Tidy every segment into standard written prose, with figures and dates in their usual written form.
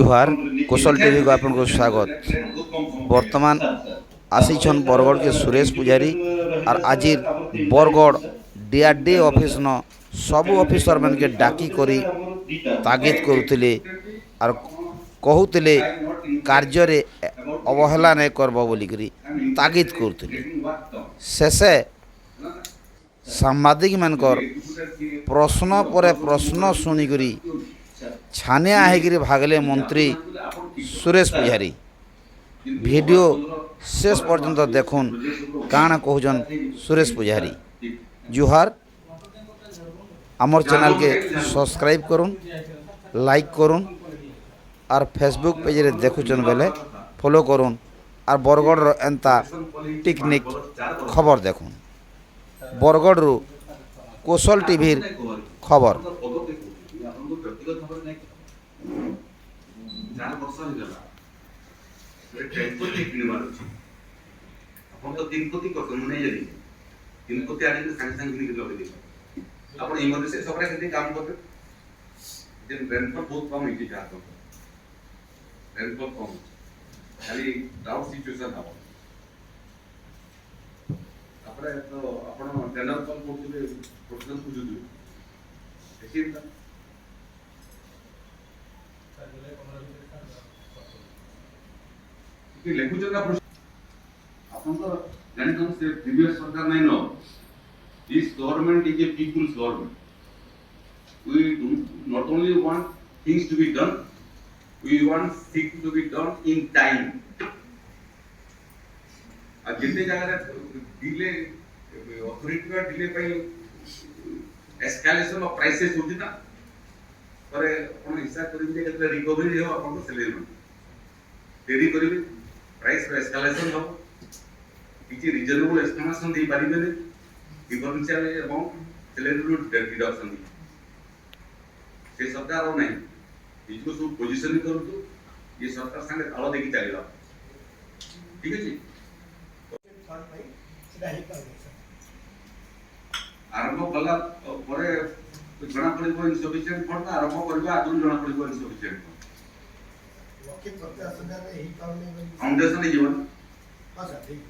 जुहार कुशल TV को आपको स्वागत। बर्तमान आसीछन बरगढ़ के सुरेश पुजारी और आज बरगढ़ डीआरडी ऑफिस न सबू ऑफिसर मान के डाकी करी तागिद करुले और कहते कार्य रे अवहेला नहीं करब बोलिकी तागिद करुले। शेषे सांबादिक मानकर प्रश्न पर प्रश्न शुणिकी छानिया होकर भागले मंत्री सुरेश पुजारी। वीडियो शेष पर्यंत देखुन काण कहन सुरेश पुजारी। जुहार आमर चैनल के सब्सक्राइब करुन, लाइक करुन और फेसबुक पेज रे देखुचन बेले फॉलो करुन और बरगढ़ एंता टेक्निक खबर देखुन। बरगढ़ रु कुशल टीवी खबर। आपण इमर्जेन्सी सबरे केते काम करते जे रेनफॉल बहुत कम होई जा तो रेनफॉल कम खाली डाउट सिचुएशन हो आपरे तो आपण टेंडर कॉल करते प्रोसेस बुझु दु देखिए कि लेखु जगह आपण तो जानि तो से प्रीवियस सरकार नहीं no. This government is a people's government. We do not only want things to be done, we want things to be done in time. अब जितने जगह डिले अथॉरिटी का डिले पे एस्केलेशन ऑफ प्राइसेस होती ना पर अपन हिसाब करेंगे कि रिकवरी हो अपन को सैलरी में देरी करेंगे प्राइस एस्केलेशन हो किसी रीजनेबल एक्सप्लेनेशन दे पारिबे ने डिफरेंशियल अमाउंट सैलरी डिडक्शन दी से सरकार और नहीं इसको सब पोजीशन करू तो ये सरकार संगे ताल देखि चलेला ठीक है जी आरंभ कला परे जना पड़िबो इनसफिशिएंट फंड आरंभ करबा आदि जना पड़िबो इनसफिशिएंट लक्ष्य करते असदा एही कारण फाउंडेशन जीवन हां सर ठीक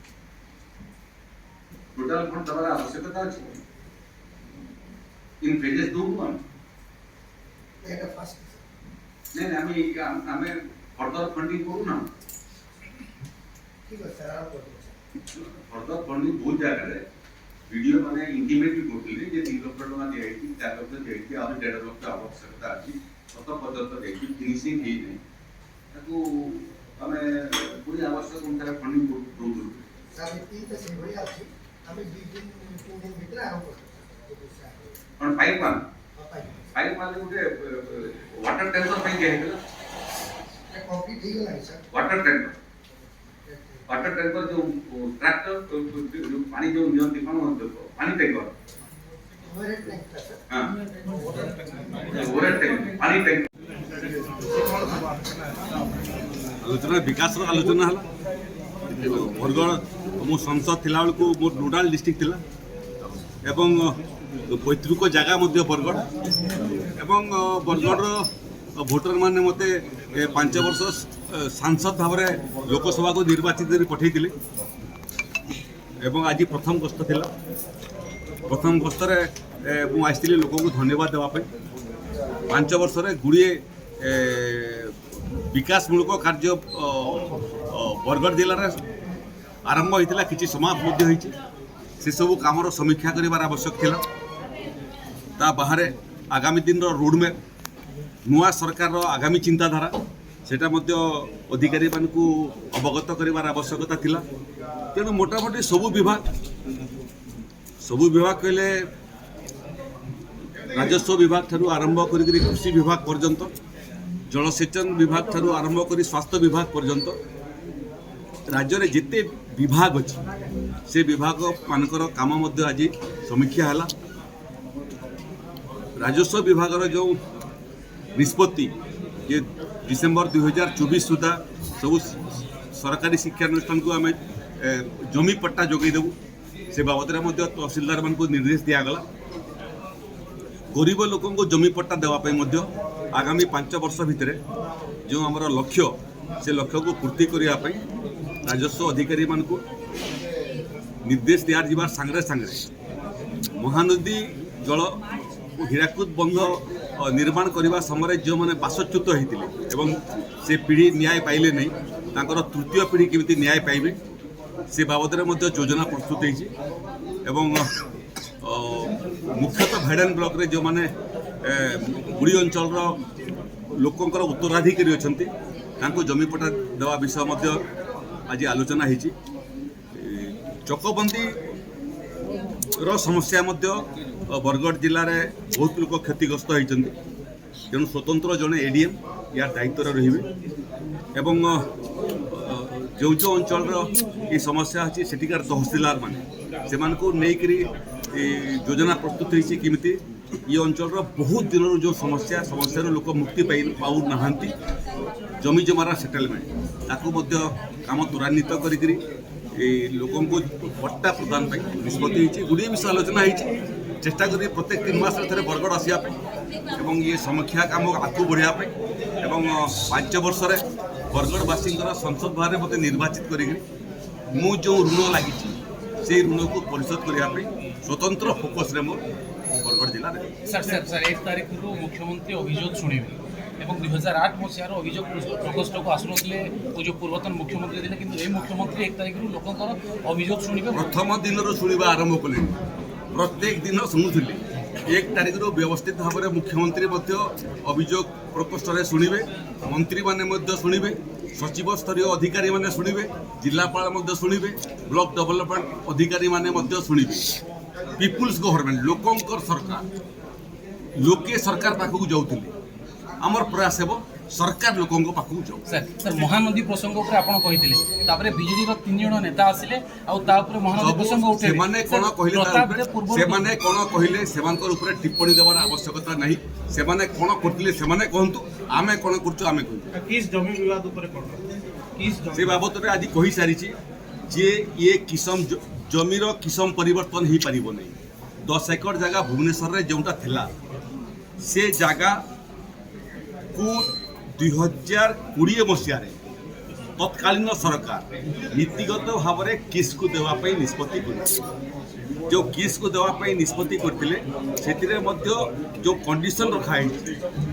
टोटल फंड दबार आवश्यकता है इन फेजेस दो वन एटा फास्ट नहीं हमें फर्दर फंडिंग करू ना ठीक है सर आप फर्दर फंडिंग बहुत जगह है वीडियो माने इंटीमेट भी करथिले जे 3 लाख टका दिया है 4 लाख दिया है आ 1.5 लाख आवश्यकता अछि सत पदार्थ देखि फिनिशिंग ही नहीं ताको हमें पूरी आवश्यक अनुसार फंडिंग करू सर तीन तो से बढ़िया अछि हमें 2 दिन 3 दिन भीतर आरंभ कर और पाइप मान गुटे वाटर टैंकर पे गया है कंप्लीट हो गला सर वाटर टैंकर जो ट्रैक्टर जो पानी जो नियंत्रण दिखानो पानी टैंकर ओवरहेड टैंकर सर हां ओवरहेड टैंकर पानी टैंकर आलोचना विकास रो आलोचना हला बरगढ़ मो संसद थिला बेलू मोर नोडाल डिस्ट्रिक्ट थिला एवं पैतृक जगह मध्य बरगढ़ एवं बरगढ़ भोटर माने मते 5 वर्ष सांसद भाव में लोकसभा को निर्वाचित पठेइतिले एवं आज प्रथम गस्त थिला प्रथम गस्त रे मु आइतिले लोक को धन्यवाद देवा पे 5 वर्ष रे गुड़िए विकासमूलक कार्य बरगढ़ जिले में आरंभ होता किसी समाप्त होती से सब काम समीक्षा करार आवश्यक थिला ता बाहर आगामी दिन रोडमैप नुआ सरकार आगामी चिंताधारा सेटा मध्य अधिकारी मानकू अवगत करार आवश्यकता थिला तेणु मोटामोटी सबू विभाग कहले राजस्व विभाग ठारू आरंभ कर कृषि विभाग पर्यंत जलसेचन विभाग ठारू आरंभ कर स्वास्थ्य विभाग पर्यंत राज्य में जिते विभाग अच्छी से विभाग मानकर काम मध्य आज समीक्षा है राजस्व विभाग जो निष्पत्ति ये डिसेम्बर 2024 सुधा सब सरकारी शिक्षानुष्ठान को आम जमी पट्टा जोगेदेबू से बाबद तहसिलदार मान को निर्देश दिगला गरीब लोक जमी पट्टा देवाई आगामी 5 वर्ष भितर जो आमर लक्ष्य से लक्ष्य को पूर्ति करने राजस्व अधिकारी मान को निर्देश दिया सांगे सांगे महानदी जल हीराकुद बंध निर्माण करने समय जो मैंने बासच्युत होते से पीढ़ी न्याय पाइले नहीं तांकर तृतीय पीढ़ी केमिति न्याय पाइबे से बाबद में योजना प्रस्तुत होती मुख्यतः भैडान ब्लॉक रे जो माने बुड़ी अंचल लोकंकर उत्तराधिकारी अच्छा जमी पट्टा देवा विषय आज आलोचना होती चकबंदी समस्या बरगढ़ जिले में बहुत लोग क्षतिग्रस्त होती तेणु स्वतंत्र जड़े एडीएम यार दायित्व रही एवं जो जो अंचल ये समस्या अच्छी सेठिकार तहसीलदार माने से योजना प्रस्तुत होती किमिति ये अंचल बहुत दिन जो समस्या लोक मुक्ति पाऊ ना जमी जमार सेटलमेंट ताकू काम त्वरान्वित करी लोक पट्टा प्रदान निष्पत्ति गुड़े विषय आलोचना होती चेष्टा करी प्रत्येक 3 मास थे बरगढ़ आसवा ये समीक्षा काम आगू बढ़ापी 5 वर्ष बरगढ़वासी संसद भाव मत निर्वाचित करी मु जो ऋण लगी से ऋण को परिशोध करने स्वतंत्र फोकस रे मोर बरगढ़ जिला सर 1 तारिख मुख्यमंत्री अभियोग शुणवे এবং 2008 মସିହାର অভিযোগ প্রকোষ্ঠକୁ ଆସୁନଥିଲେ जो पूर्वतन मुख्यमंत्री ଥିଲେ କିନ୍ତୁ এই मुख्यमंत्री 1 ତାରିଖରୁ ଲୋକଙ୍କର ଅଭିଯୋଗ ଶୁଣିବେ प्रथम दिन शुणा आरंभ कले प्रत्येक दिन शुणुली 1 तारिखर व्यवस्थित भाव में मुख्यमंत्री अभियोग प्रकोष्ठ में शुणवे मंत्री मैंने शुणवे सचिव स्तरीय अधिकारी मैंने शुणवे जिलापाल शुणवे ब्लॉक डेवलपमेंट अधिकारी मैंने शुणवे पीपुल्स गवर्नमेंट लोकंकर सरकार लोके सरकार पाखक जाऊे आमर प्रयास है सरकार लोकों पाखक जाऊ सर महानदी प्रसंग उपर आपण कहिथिले तापरे बीजेडी रो 3 जण नेता आसिले आ तापरे महानदी प्रसंग उठे से माने कोन कहिले सेमानकर ऊपर टिप्पणी देवार आवश्यकता नहीं से माने कोन करथिले से माने कहंतु आमे कोन करछु आमे कहंतु किस जमी विवाद ऊपर कोन किस से बाबत रे आज कहि सारी छी जे ये किसम जमीर किसम परिवर्तन ही पारिबो नहीं 10 एकड़ जगह भुवनेश्वर रे जोंटा थिला से जगह को 2020 मसीह तत्कालीन सरकार नीतिगत भाव में केस को देवाई निष्पत्ति कर जो केस को देवाई निष्पत्ति करते जो कंडीशन रखाई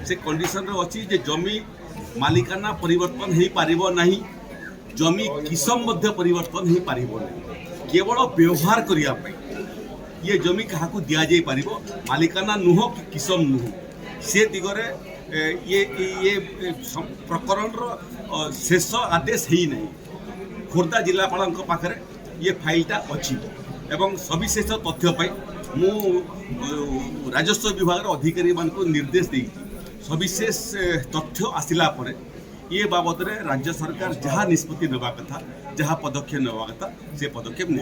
से कंडीशन अच्छी जे जमी मालिकाना परिवर्तन हो पारिबो नहीं जमी किसम परिवर्तन हो पारिबो नहीं केवल व्यवहार करने ये जमी क्या दि जाई पारिबो मालिकाना नुह कि किसम नुह से दिगरे ये प्रकरण शेष आदेश ही नहीं खोर्धा जिलापाल पाखे ये फाइलटा अच्छी एवं सविशेष तथ्य मु राजस्व विभाग अधिकारी मान निर्देश दी सविशेष तथ्य आसला ये बाबद में राज्य सरकार जहाँ निष्पत्ति नेवा कथा जहाँ पदक्षेप नेवा कथा से पदक्षेप ने।